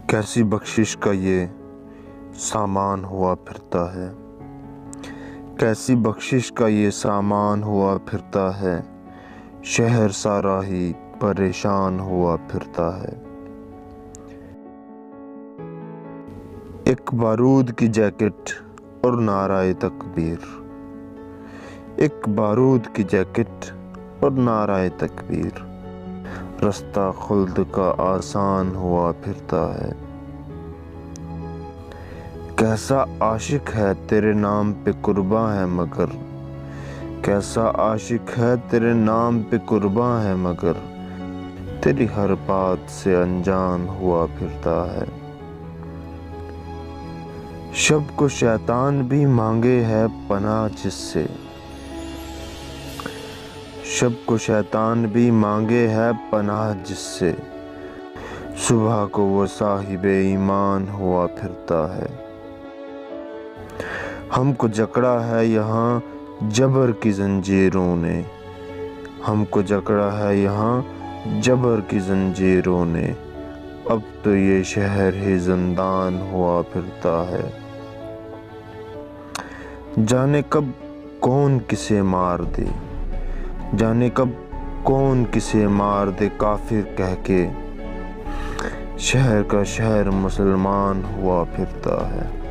कैसी बख्शिश का ये सामान हुआ फिरता है, कैसी बख्शिश का ये सामान हुआ फिरता है, शहर सारा ही परेशान हुआ फिरता है। एक बारूद की जैकेट और नाराए तकबीर, एक बारूद की जैकेट और नाराए तकबीर, रास्ता खुल्द का आसान हुआ फिरता है। कैसा आशिक है तेरे नाम पे कुर्बां है मगर, कैसा आशिक है तेरे नाम पे कुर्बां है मगर, तेरी हर बात से अनजान हुआ फिरता है। शब को शैतान भी मांगे है पनाह जिससे, शब को शैतान भी मांगे है पनाह जिससे, सुबह को वो साहिबे ईमान हुआ फिरता है। हमको जकड़ा है यहाँ जबर की जंजीरों ने, हमको जकड़ा है यहाँ जबर की जंजीरों ने, अब तो ये शहर ही जिंदान हुआ फिरता है। जाने कब कौन किसे मार दे, जाने कब कौन किसे मार दे काफिर कह के, शहर का शहर मुसलमान हुआ फिरता है।